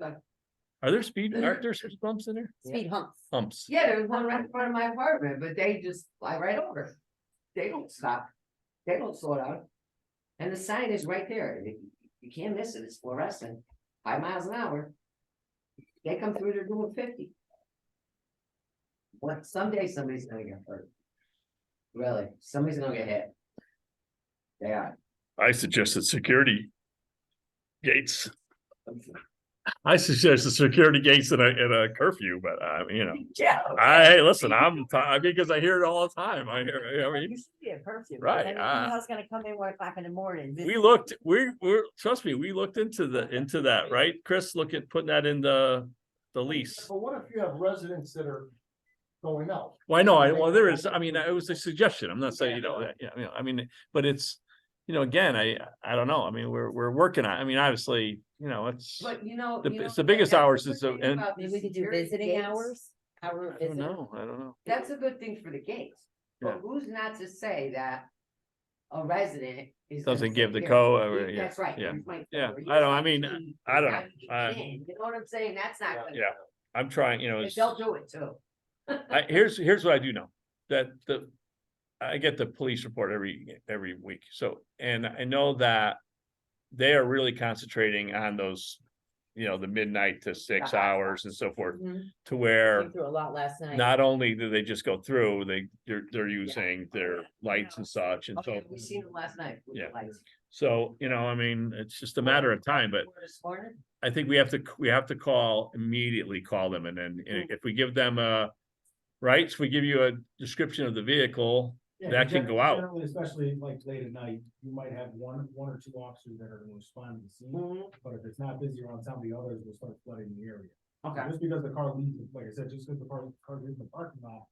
Okay. aren't there speed bumps in there? Speed humps. Humps. Yeah, there was one right in front of my apartment, but they just fly right over. They don't stop. They don't slow down. And the sign is right there. You can't miss it. It's fluorescent, 5 miles an hour. They come through, they're doing 50. What, someday somebody's gonna get hurt. Really, somebody's gonna get hit. They are. I suggested security gates. I suggest the security gates in a curfew, but you know, Yeah. hey, listen, because I hear it all the time. I mean, Used to be a curfew. but Right, then Who the hell's gonna come in 1 o'clock in the morning? we looked, trust me, we looked into that, right? Chris, look at putting that in the lease. But what if you have residents that are going out? Well, I know, well, there is, I mean, it was a suggestion. I'm not saying, you know, that, yeah, you know, I mean, but it's, you know, again, I don't know. I mean, we're working on, I mean, obviously, you know, it's, But you know. it's the biggest hours is, and and Maybe we could do visiting hours? Hour I don't visit. know. That's a good thing for the gates, Yeah. but who's not to say that a resident is. gonna Doesn't say, give the "Here, code, yeah, That's right. yeah, here's my yeah. phone, I don't- I here's mean, my key, I don't now know. you can." You know what I'm saying? That's not. gonna- Yeah. I'm trying, you know, But it's, they'll do it too. here's what I do know, that I get the police report every week, so, and I know that they are really concentrating on those, you know, the midnight to 6 The hot hours and so forth, Mhm. to where Came through a lot last night. not only do they just go through, they're using their lights and such, and Okay, so, we seen it last night. with the Yeah. lights. so, you know, I mean, it's just a matter of time, but This morning? I think we have to immediately call them, and then if we give them right, so we give you a description of the vehicle, Yeah, that can go out. Generally, especially like late at night, you might have one or two officers that are gonna respond to the scene, Mhm. but if it's not busy around town, the others will start flooding the area. Okay, Just because the car leaves, like I said, just because the car leaves the parking lot,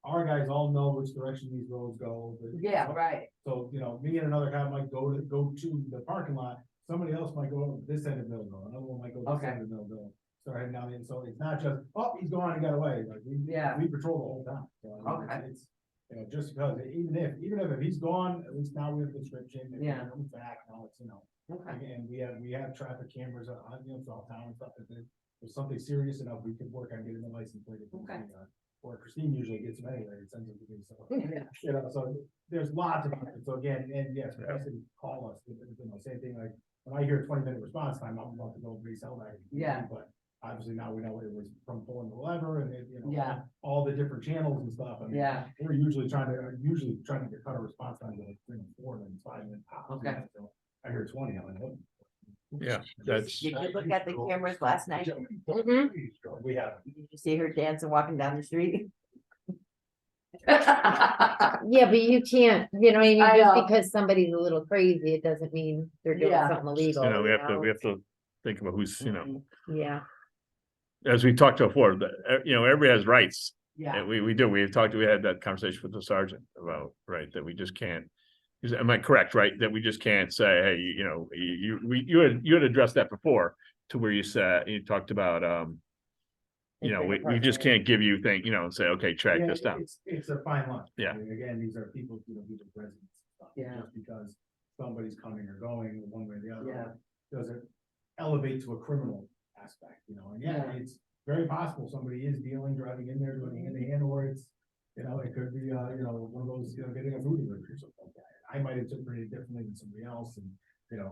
our guys all know which direction these roads go. yeah, right. So, you know, me and another guy might go to the parking lot, somebody else might go this end of Millville, another one might go this Okay. end of Millville. Start heading down, so it's not just, oh, he's gone, he got away, like, Yeah. we patrol the whole town. So, I mean, Okay. It's, you know, just because, even if he's gone, at least now we have the description. If he Yeah. comes back, now it's, you know, Okay, and we have traffic cameras on, you know, throughout town and stuff, if there's something serious enough, we could work on getting the license plate. Okay. Or Christine usually gets them anyway, it sends them to me, so. Yeah. You know, so there's lots of it, so again, and yes, basically call us, you know, same thing, like, when I hear 20-minute response time, I'm about to go raise hell back. Yeah. But obviously now we know it was from pulling the lever and it, Yeah. all the different channels and stuff. I mean, Yeah, we're usually trying to get cut a response time to like 3 and 4 and then 5 minutes. tops. Okay. So I hear 20, I'm like, oh. Yeah, that's, Did you look at the cameras last night? We have. Did you see her dancing, walking down the street? Yeah, but you can't, you know, what I mean, I just know. because somebody's a little crazy, it doesn't mean they're doing Yeah. something illegal. you know, we have to think about who's, you know, Yeah, as we talked before, you know, everybody has rights. yeah, We had that conversation with the sergeant about, right, that we just can't. Am I correct, right, that we just can't say, hey, you know, you had addressed that before, to where you said, you talked about, you know, we just can't give you you know, and say, okay, track Yeah, this down. It's a fine line. Yeah. I mean, again, these are people, people's residents. and stuff. Yeah. Just because somebody's coming or going one way or the other. Yeah. Doesn't elevate to a criminal aspect, and yeah, Yeah. it's very possible somebody is driving in there, doing hand to hand, or it's, it could be, one of those, getting a food delivery or something like that. I might interpret it differently than somebody else, and,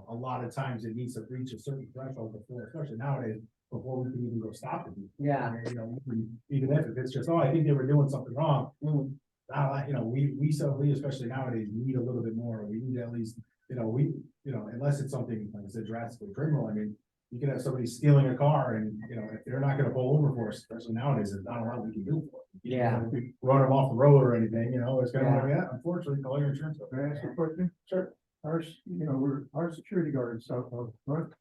a lot of times it needs to reach a certain threshold before, especially nowadays, before we can even go stop it. Yeah. Even if it's just, oh, I think they were doing something wrong. Mm. We especially nowadays need a little bit more. We need at least, unless it's something, like I said, drastically criminal. I mean, you can have somebody stealing a car and, if they're not gonna pull over for us, especially nowadays, there's not a lot we can do for it. Yeah. If we run them off the road or anything, it's kind of like, yeah, unfortunately, call your insurance. Can I ask a question? Sure. Our security guards out front,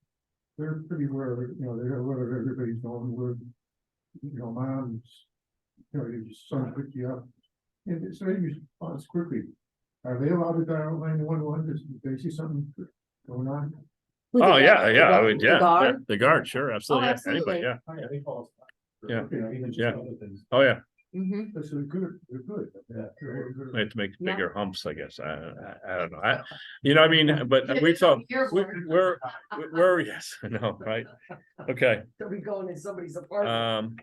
they're pretty aware, they're aware of everybody's going, moms, your son picked you up. And it's very response quickly. Are they allowed to dial 911 if they see something going on? Oh, yeah, I would, The yeah, guard? the guard, sure, absolutely, yeah, absolutely. anybody, yeah, Oh, yeah, they call us. Yeah. Even just Yeah. other things. oh, yeah, Mhm. That's good, they're good. Yeah. we have to make Yeah. bigger humps, I guess, I don't know, I mean, but we saw, we're, yes, I know, right, okay, They'll be going in somebody's apartment.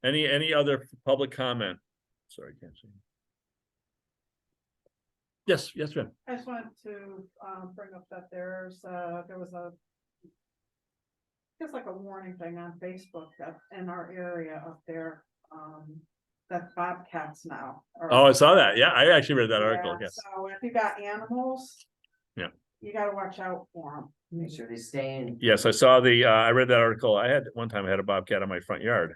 any other public comment? Sorry, can't see. Yes, ma'am. I just wanted to bring up that there was just like a warning thing on Facebook that in our area up there, that bobcats now. Oh, I saw that, yeah, I actually read that article, Yeah, yes, so if you got animals. Yeah. You gotta watch out for them. Make sure they stay in. yes, I saw I read that article, one time I had a bobcat on my front yard.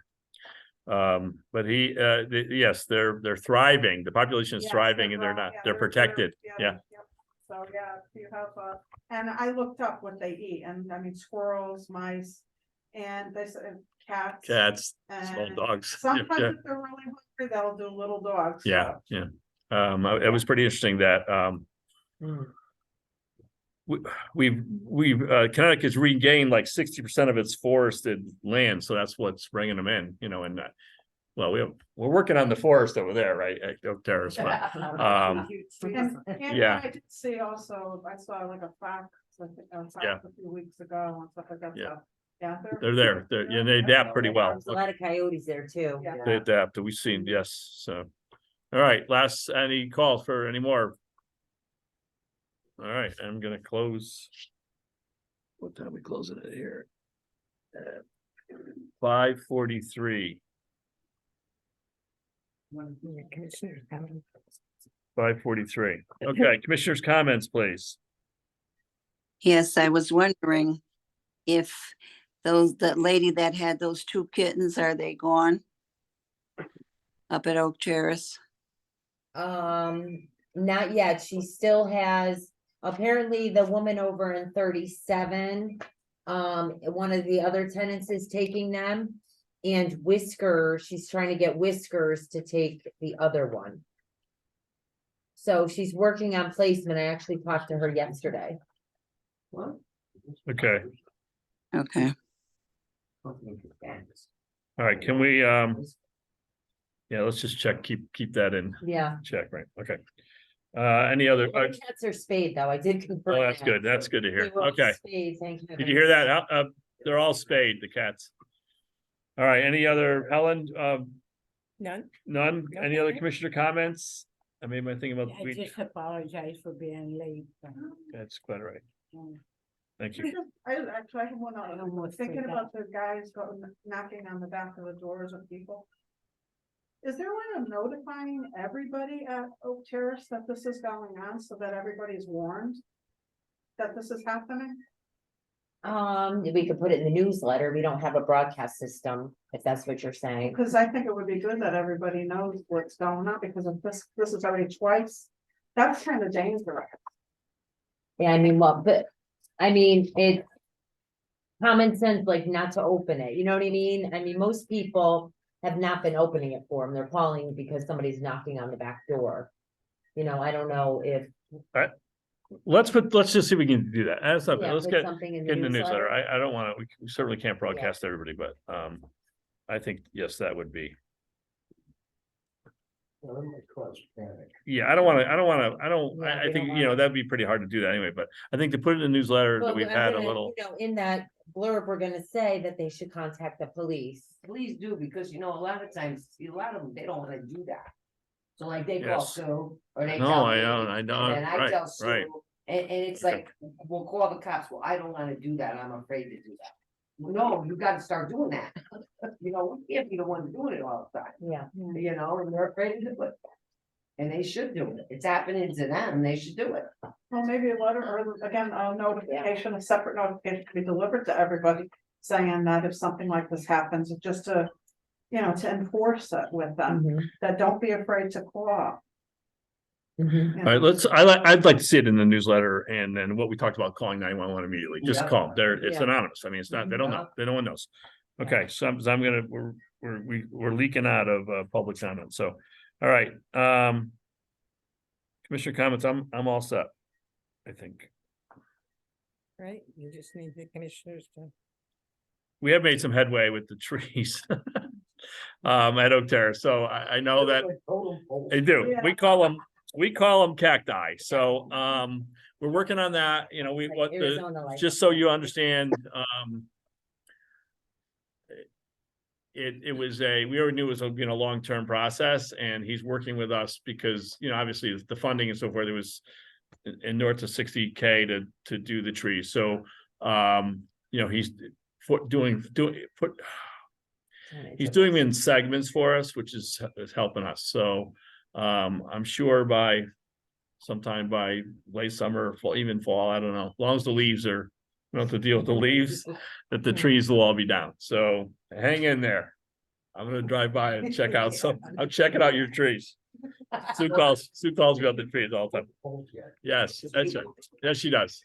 But yes, they're thriving, the population is Yes, thriving and they're they're protected, yeah. So, yeah, if you have and I looked up what they eat, and I mean squirrels, mice, and they said cats. Cats, small and dogs. Sometimes Yeah, if they're really hungry, they'll do little dogs. so. yeah. It was pretty interesting that, Connecticut's regained like 60% of its forested land, so that's what's bringing them in, and well, we're working on the forest over there, right, at Oak Terrace, but, And Yeah. I did see also, I saw like a fox, I think outside Yeah. a few weeks ago and stuff like that. Yeah. So, yeah, they're there, and they adapt pretty well. There's a lot of coyotes there too. Yeah. They adapt, we've seen, yes, so. All right, any calls for any more? All right, I'm gonna close. What time we closing it here? 5:43. 5:43. Okay, commissioners' comments, please. Yes, I was wondering if that lady that had those 2 kittens, are they gone? Up at Oak Terrace? Not yet. She still has, apparently the woman over in 37. One of the other tenants is taking them. And Whisker, she's trying to get Whiskers to take the other one. So she's working on placement. I actually talked to her yesterday. Okay, Okay. all right, can we, yeah, let's just check, keep that in Yeah. check, right, okay. Any other, The cats are spayed though. I did confirm. oh, that's that. good, that's good to hear, They were all okay. spayed, thank you. Did you hear that? They're all spayed, the cats. All right, any other, Helen, None. none, any other commissioner comments? I made my thing about, I just apologize for being late. that's quite all right. Thank you. I actually have one I other, almost thinking forgot. about the guys going knocking on the back of the doors of people. Is there a way of notifying everybody at Oak Terrace that this is going on so that everybody's warned that this is happening? We could put it in the newsletter. We don't have a broadcast system, if that's what you're saying. Because I think it would be good that everybody knows what's going on, because if this is already twice, that's kind of dangerous. Yeah, I mean, well, but, I mean, it's common sense, like not to open it, you know what I mean? I mean, most people have not been opening it for them. They're calling because somebody's knocking on the back door. You know, I don't know if. Let's just see if we can do that. That's something. Yeah, Let's put get something in in the newsletter. newsletter. I don't want to, we certainly can't broadcast everybody, but, I think, yes, that would be. Yeah, I don't, Yeah, I we think, don't you know, wanna- that'd be pretty hard to do that anyway, but I think to put it in the newsletter that Well, we've I'm had a gonna, little. you know, in that blurb, we're gonna say that they should contact the police. Please do, because you know, a lot of times, a lot of them, they don't wanna do that. So like they call Yes. Sue, or they No, tell I me, don't, and then I right, tell Sue, right. and it's Okay. like, we'll call the cops, well, I don't wanna do that, I'm afraid to do that. No, you gotta start doing that. You know, we can't be the ones doing it all the time, Yeah. you know, and they're afraid to do it. And they should do it, it's happening to them, they should do it. Well, maybe a letter or again, a notification, a separate notification to be delivered to everybody. Saying that if something like this happens, just to, you know, to enforce it with them, Mhm, that don't be afraid to call. mhm. you All right, know. I'd like to see it in the newsletter and then what we talked about, calling 911 immediately, just Yeah. call them. It's Yeah. anonymous. I mean, it's not, they don't know, no one knows. Okay, so I'm gonna, we're leaking out of public comment, so, all right, Commissioner comments, I'm all set, I think. Right, you just need the commissioners to. We have made some headway with the trees. At Oak Terrace, so I know that they do. Yeah. We call them cacti, so, we're working on that, you know, Like Arizona, like- just so you understand, it was we already knew it was a, long-term process, and he's working with us because, obviously the funding and so forth, it was in north of 60K to do the trees, so, he's he's doing them in segments for us, which is helping us, so, I'm sure sometime by late summer, fall, even fall, I don't know, as long as the leaves are, we don't have to deal with the leaves, that the trees will all be down, so hang in there. I'm gonna drive by and check out I'm checking out your trees. Sue calls me about the trees all the time. Yes, that's right. Yes, she does.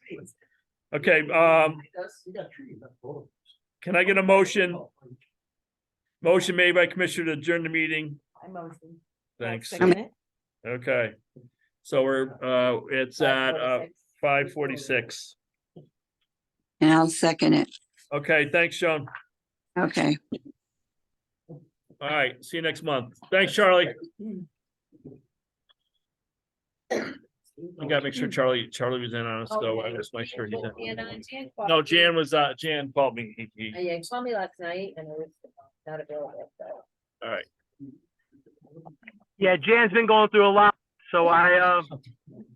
Okay, can I get a motion? Motion made by Commissioner to adjourn the meeting. I motion. Thanks. Second it. Okay. So it's at 5:46. And I'll second it. Okay, thanks, Sean. Okay. All right, see you next month. Thanks, Charlie. We gotta make sure Charlie was in on us, so I just make sure he's in. No, Jan called me. Yeah, he called me last night and I was not available, so. All right. Yeah, Jan's been going through a lot, so I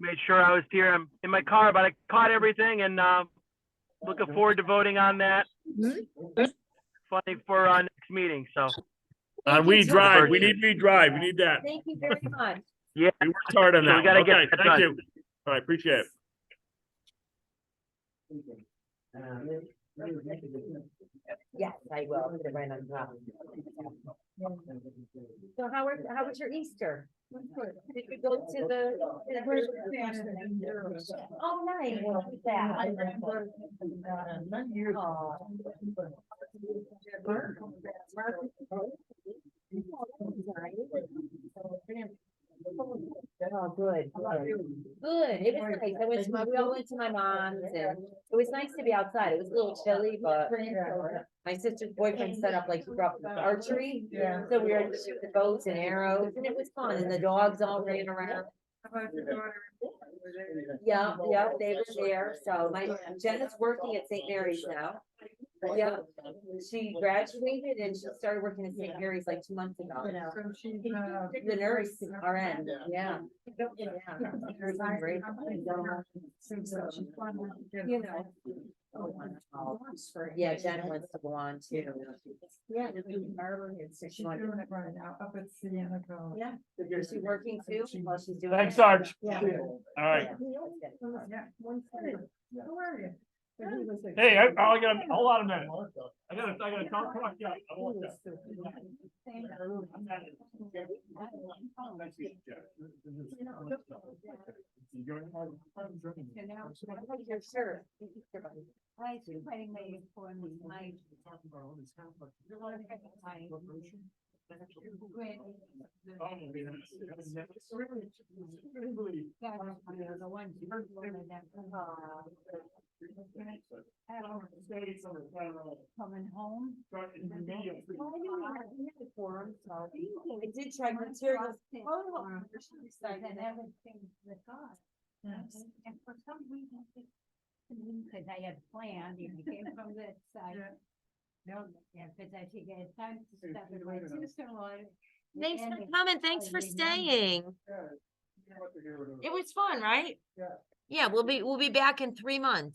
made sure I was here. I'm in my car, but I caught everything and looking forward to voting on that. Funding for our next meeting, so. We drive, we need We need that. Thank you very much. Yeah. We worked hard on So we that. gotta get Okay, that thank done. you. All right, appreciate it. Yes, I will, put it right on top. So how was your Easter? Did you go to the? Oh, nice. What was Oh, good. Good. It was nice. We all went to my mom's and it was nice to be outside. It was a little chilly, but my sister's boyfriend set up like he brought archery. Yeah. So we were able to shoot the bows and arrows and it was fun and the dogs all ran around. Yeah, they were there. So Jenna's working at St. Mary's now. Yeah, she graduated and she started working at St. Mary's like 2 months ago. So she's, The nurse RN, yeah. You know. Yeah, Jen wants to go on too. Yeah. She wanted to- right now, up at Sienna College. Yeah, is she working too while she's doing? Thanks, it? Sarge. Yeah. All right. Yeah. Who are you? Hey, I got, hold on a minute. I gotta talk to you. I want that. Sure. I was writing my appointment, my. Coming home. I did try materials. Oh, and everything with God. And for some reason, because I had planned, if you came from this side. No, yeah, because I think it's time to step in my sister-in-law. Thanks for coming. Thanks for staying. It was fun, right? Yeah. Yeah, we'll be back in 3 months.